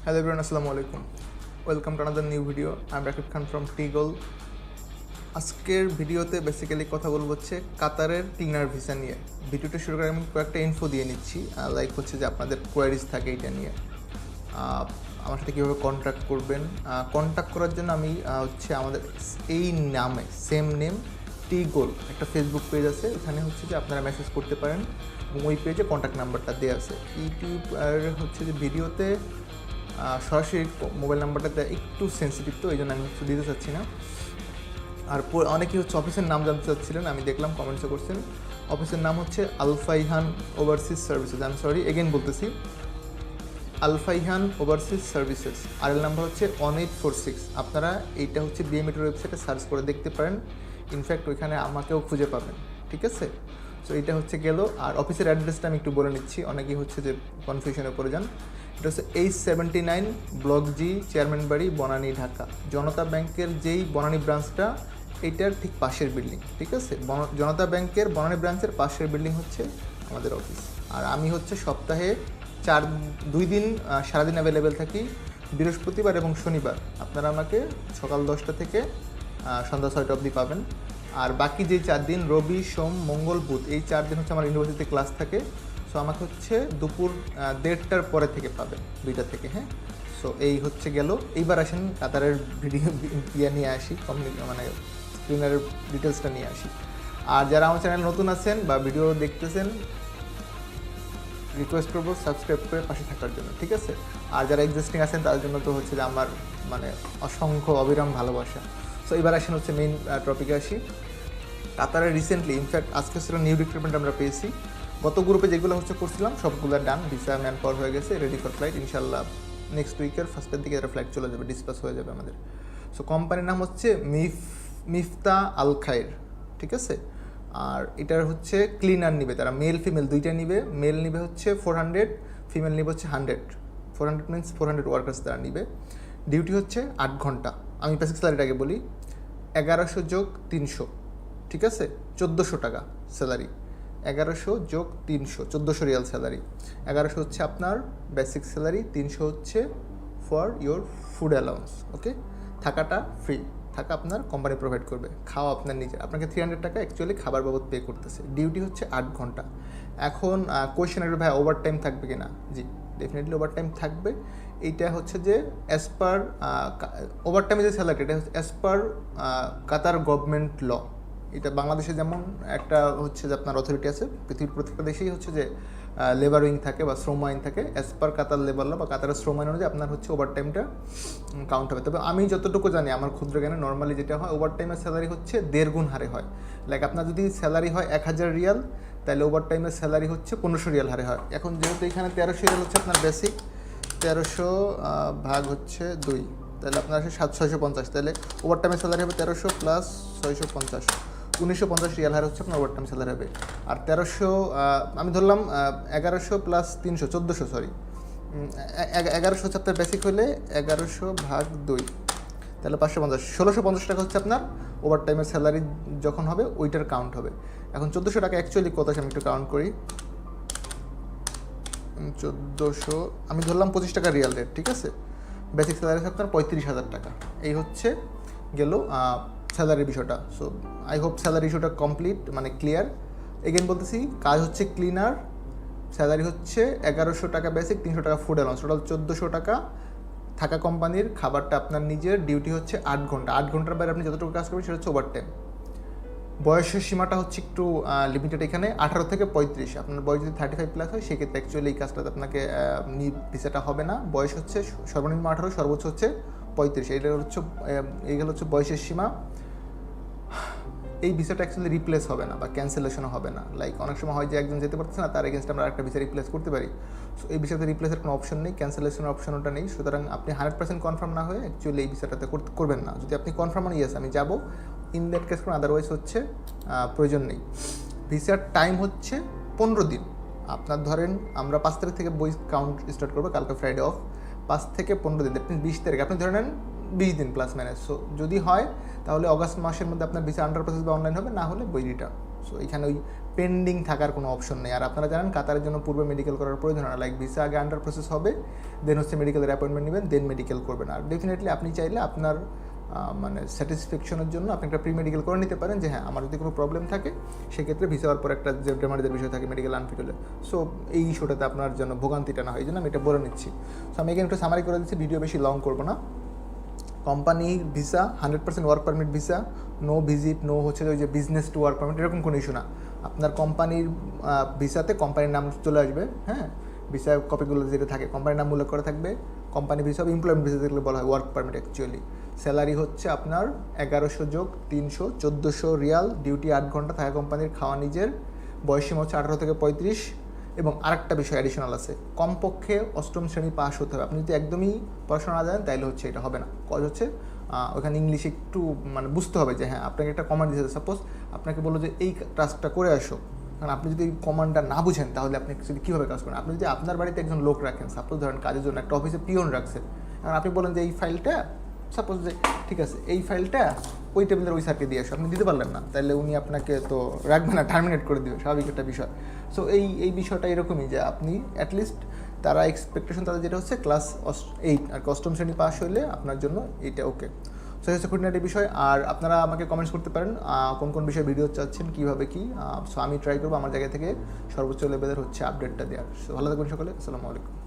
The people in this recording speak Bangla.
Hello everyone, Assalamu alaikum. Welcome to another new video. I'm Rakib Khan from Tigol. আজকের ভিডিওতে বেসিক্যালি কথা বলবো হচ্ছে কাতারের ক্লিনার ভিসা নিয়ে। ভিডিওটা শুরু করে আমি কয়েকটা ইনফো দিয়ে নিচ্ছি, লাইক হচ্ছে যে আপনাদের কোয়ারিজ থাকে এটা নিয়ে, আমার সাথে কীভাবে কন্ট্যাক্ট করবেন। কন্ট্যাক্ট করার জন্য আমি হচ্ছে আমাদের এই নামে সেম নেম টিগোল একটা ফেসবুক পেজ আছে, ওখানে হচ্ছে যে আপনারা মেসেজ করতে পারেন এবং ওই পেজে কন্ট্যাক্ট নাম্বারটা দেওয়া আছে। ইউটিউব আর হচ্ছে যে ভিডিওতে সরাসরি মোবাইল নাম্বারটাতে একটু সেন্সিটিভ, তো এই জন্য আমি কিছু দিতে চাচ্ছি না। আর অনেকেই হচ্ছে অফিসের নাম জানতে চাচ্ছিলেন, আমি দেখলাম কমেন্টসে করছেন। অফিসের নাম হচ্ছে আলফাইহান ওভারসিজ সার্ভিসেস। আমি সরি এগেন বলতেছি, আলফাইহান ওভারসিজ সার্ভিসেস। আর এর নাম্বার হচ্ছে 1846। আপনারা এইটা হচ্ছে বিএমইটির ওয়েবসাইটে সার্চ করে দেখতে পারেন, ইনফ্যাক্ট ওইখানে আমাকেও খুঁজে পাবেন, ঠিক আছে। সো এইটা হচ্ছে গেল। আর অফিসের অ্যাড্রেসটা আমি একটু বলে নিচ্ছি, অনেকেই হচ্ছে যে কনফিউশনে পড়ে যান। এটা হচ্ছে 879 ব্লক জি, চেয়ারম্যান বাড়ি, বনানী, ঢাকা। জনতা ব্যাংকের যেই বনানী ব্রাঞ্চটা, এইটার ঠিক পাশের বিল্ডিং, ঠিক আছে। জনতা ব্যাংকের বনানী ব্রাঞ্চের পাশের বিল্ডিং হচ্ছে আমাদের অফিস। আর আমি হচ্ছে সপ্তাহে 2 দিন সারাদিন অ্যাভেলেবেল থাকি, বৃহস্পতিবার এবং শনিবার। আপনারা আমাকে সকাল 10টা থেকে সন্ধ্যা 6টা অবধি পাবেন। আর বাকি যে 4 দিন, রবি, সোম, মঙ্গল, বুধ, এই 4 দিন হচ্ছে আমার ইউনিভার্সিটিতে ক্লাস থাকে। সো আমাকে হচ্ছে দুপুর 1:30টার পরে থেকে পাবেন, 2টা থেকে, হ্যাঁ। সো এই হচ্ছে গেল। এইবার আসেন কাতারের ভিডিও নিয়ে আসি, মানে ক্লিনারের ডিটেলসটা নিয়ে আসি। আর যারা আমার চ্যানেল নতুন আছেন বা ভিডিও দেখতেছেন, রিকোয়েস্ট করবো সাবস্ক্রাইব করে পাশে থাকার জন্য, ঠিক আছে। আর যারা এক্সিস্টিং আছেন তাদের জন্য তো হচ্ছে যে আমার মানে অসংখ্য অবিরাম ভালোবাসা। সো এবার আসেন হচ্ছে মেইন টপিকে আসি। কাতারে রিসেন্টলি, ইনফ্যাক্ট আজকে সেটা নিউ রিক্রুটমেন্ট আমরা পেয়েছি। গত গ্রুপে যেগুলো হচ্ছে করছিলাম সবগুলো ডান, ভিসা ম্যান পাওয়ার হয়ে গেছে, রেডি ফর ফ্লাইট। ইনশাল্লাহ নেক্সট উইকের ফার্স্টের দিকে একটা ফ্লাইট চলে যাবে, ডিসপ্যাচ হয়ে যাবে আমাদের। সো কোম্পানির নাম হচ্ছে মিফতা আল খায়ের, ঠিক আছে। আর এটার হচ্ছে ক্লিনার নিবে তারা, মেল ফিমেল দুইটা নিবে। মেল নিবে হচ্ছে 400, ফিমেল নিবে হচ্ছে 100। 400 মিনস 400 ওয়ার্কার্স তারা নিবে। ডিউটি হচ্ছে 8 ঘন্টা। আমি বেসিক স্যালারিটাকে বলি, 1100 যোগ 300, ঠিক আছে, 1400 টাকা স্যালারি। 1100 যোগ 300, 1400 রিয়াল স্যালারি। 1100 হচ্ছে আপনার বেসিক স্যালারি, 300 হচ্ছে ফর ইয়োর ফুড অ্যালাউন্স, ওকে। থাকাটা ফ্রি, থাকা আপনার কোম্পানি প্রোভাইড করবে, খাওয়া আপনার নিজের। আপনাকে 300 টাকা অ্যাকচুয়ালি খাবার বাবদ পে করতেছে। ডিউটি হচ্ছে 8 ঘন্টা। এখন কোয়েশ্চেন আসবে, ভাই ওভার টাইম থাকবে কি না? জি, ডেফিনেটলি ওভার টাইম থাকবে। এইটা হচ্ছে যে অ্যাজ পার ওভার টাইমে যে স্যালারি, এটা হচ্ছে অ্যাজ পার কাতার গভর্নমেন্ট ল। এটা বাংলাদেশে যেমন একটা হচ্ছে যে আপনার অথরিটি আছে, পৃথিবীর প্রত্যেকটা দেশেই হচ্ছে যে লেবার উইং থাকে বা শ্রম আইন থাকে। অ্যাজ পার কাতার লেবার ল বা কাতারের শ্রম আইন অনুযায়ী আপনার হচ্ছে ওভার টাইমটা কাউন্ট হবে। তবে আমি যতটুকু জানি, আমার ক্ষুদ্র জ্ঞানে, নর্মালি যেটা হয়, ওভার টাইমের স্যালারি হচ্ছে 1.5 গুণ হারে হয়। লাইক আপনার যদি স্যালারি হয় 1000 রিয়াল, তাহলে ওভার টাইমের স্যালারি হচ্ছে 1500 রিয়াল হারে হয়। এখন যেহেতু এখানে 1300 রিয়াল হচ্ছে আপনার বেসিক, 1300 ভাগ হচ্ছে 2, তাহলে আপনার আসে 650। তাহলে ওভার টাইমের স্যালারি হবে 1300 প্লাস 650, 1950 রিয়াল হার হচ্ছে আপনার ওভার টাইম স্যালারি হবে। আর 1300 আমি ধরলাম 1100 প্লাস 300, 1400, সরি 1100 হচ্ছে আপনার বেসিক হলে 1100 ভাগ 2, তাহলে 550, 1650 টাকা হচ্ছে আপনার ওভার টাইমের স্যালারি যখন হবে ওইটার কাউন্ট হবে। এখন 1400 টাকা অ্যাকচুয়ালি কত আছে আমি একটু কাউন্ট করি। 1400 আমি ধরলাম 25 টাকা রিয়াল রেট, ঠিক আছে। বেসিক স্যালারি হচ্ছে আপনার 35,000 টাকা। এই হচ্ছে গেল স্যালারির বিষয়টা। সো আই হোপ স্যালারি ইস্যুটা কমপ্লিট, মানে ক্লিয়ার। এগেন বলতেছি, কাজ হচ্ছে ক্লিনার, স্যালারি হচ্ছে 1100 টাকা বেসিক, 300 টাকা ফুড অ্যালাউন্স, টোটাল 1400 টাকা। থাকা কোম্পানির, খাবারটা আপনার নিজের। ডিউটি হচ্ছে 8 ঘন্টা। 8 ঘন্টার বাইরে আপনি যতটুকু কাজ করবেন সেটা হচ্ছে ওভার টাইম। বয়সের সীমাটা হচ্ছে একটু লিমিটেড এখানে, 18 থেকে 35। আপনার বয়স যদি 35 প্লাস হয় সেক্ষেত্রে অ্যাকচুয়ালি এই কাজটাতে আপনাকে ভিসাটা হবে না। বয়স হচ্ছে সর্বনিম্ন 18, সর্বোচ্চ হচ্ছে 35। এইগুলো হচ্ছে বয়সের সীমা। এই ভিসাটা অ্যাকচুয়ালি রিপ্লেস হবে না বা ক্যান্সেলেশনও হবে না। লাইক অনেক সময় হয় যে একজন যেতে পারছে না, তার এগেনস্টে আমরা একটা ভিসা রিপ্লেস করতে পারি। সো এই ভিসাতে রিপ্লেসের কোনো অপশন নেই, ক্যান্সেলেশনের অপশনটা নেই। সুতরাং আপনি 100% কনফার্ম না হয়ে অ্যাকচুয়ালি এই ভিসাটাতে করবেন না। যদি আপনি কনফার্ম হন ইয়েস আমি যাবো, ইন দ্যাট কেস কোনো আদারওয়াইজ হচ্ছে প্রয়োজন নেই। ভিসার টাইম হচ্ছে 15 দিন। আপনার ধরেন আমরা 5 তারিখ থেকে বই কাউন্ট স্টার্ট করবো, কালকে ফ্রাইডে অফ। 5 থেকে 15 দিন, দ্যাট মিনস 20 তারিখ আপনি ধরে নেন, 20 দিন প্লাস মাইনাস। সো যদি হয় তাহলে অগাস্ট মাসের মধ্যে আপনার ভিসা আন্ডার প্রসেস বা অনলাইন হবে, না হলে বই রিটার্ন। সো এখানে ওই পেন্ডিং থাকার কোনো অপশন নেই। আর আপনারা জানেন কাতারের জন্য পূর্বে মেডিকেল করার প্রয়োজন হয় না, লাইক ভিসা আগে আন্ডার প্রসেস হবে, দেন হচ্ছে মেডিকেলের অ্যাপয়েন্টমেন্ট নেবেন, দেন মেডিকেল করবেন। আর ডেফিনেটলি আপনি চাইলে আপনার মানে স্যাটিসফ্যাকশনের জন্য আপনি একটা প্রি মেডিকেল করে নিতে পারেন, যে হ্যাঁ আমার যদি কোনো প্রবলেম থাকে সেক্ষেত্রে ভিসা হওয়ার পর একটা যে ডেমারেজের বিষয় থাকে মেডিকেল আনফিট হলে, সো এই ইস্যুটাতে আপনার জন্য ভোগান্তিটা না হয়, এই জন্য আমি এটা বলে নিচ্ছি। সো আমি এখানে একটু সামারি করে দিচ্ছি, ভিডিও বেশি লং করবো না। Company visa 100% work permit visa, no visit, no হচ্ছে ওই যে বিজনেস টু ওয়ার্ক পারমিট, এরকম কোনো ইস্যু না। আপনার কোম্পানির ভিসাতে কোম্পানির নাম চলে আসবে, হ্যাঁ, ভিসা কপিগুলো যেটা থাকে কোম্পানির নাম উল্লেখ করা থাকবে। কোম্পানি ভিসা হবে এমপ্লয়মেন্ট ভিসা, যেগুলো বলা হয় ওয়ার্ক পারমিট অ্যাকচুয়ালি। স্যালারি হচ্ছে আপনার 1100 যোগ 300, 1400 রিয়াল, ডিউটি 8 ঘন্টা, থাকা কোম্পানির, খাওয়া নিজের, বয়সীমা হচ্ছে 18 থেকে 35। এবং আরেকটা বিষয় অ্যাডিশনাল আছে, কমপক্ষে 8ম শ্রেণী পাস হতে হবে। আপনি যদি একদমই পড়াশোনা না জানেন তাহলে হচ্ছে এটা হবে না। কজ হচ্ছে ওখানে ইংলিশ একটু মানে বুঝতে হবে যে হ্যাঁ আপনাকে একটা কমান্ড দিয়েছে, সাপোজ আপনাকে বললো যে এই টাস্কটা করে আসো, কারণ আপনি যদি কমান্ডটা না বুঝেন তাহলে আপনি যদি কীভাবে কাজ করেন। আপনি যদি আপনার বাড়িতে একজন লোক রাখেন, সাপোজ ধরেন কাজের জন্য একটা অফিসে পিয়ন রাখছেন, কারণ আপনি বলেন যে এই ফাইলটা, সাপোজ যে ঠিক আছে এই ফাইলটা ওই টেবিলের ওই স্যারকে দিয়ে আসো, আপনি দিতে পারলেন না, তাহলে উনি আপনাকে তো রাখবে না, টার্মিনেট করে দেবে, স্বাভাবিক একটা বিষয়। সো এই বিষয়টা এরকমই যে আপনি অ্যাটলিস্ট তারা এক্সপেকটেশন তাদের যেটা হচ্ছে ক্লাস 8 আর 8ম শ্রেণী পাস হইলে আপনার জন্য এইটা ওকে। সো হচ্ছে খুঁটিনাটি বিষয়। আর আপনারা আমাকে কমেন্টস করতে পারেন কোন কোন বিষয়ে ভিডিও চাচ্ছেন, কীভাবে কী। সো আমি ট্রাই করবো আমার জায়গা থেকে সর্বোচ্চ লেভেলের হচ্ছে আপডেটটা দেওয়ার। সো ভালো থাকবেন সকলে, আসসালামু আলাইকুম।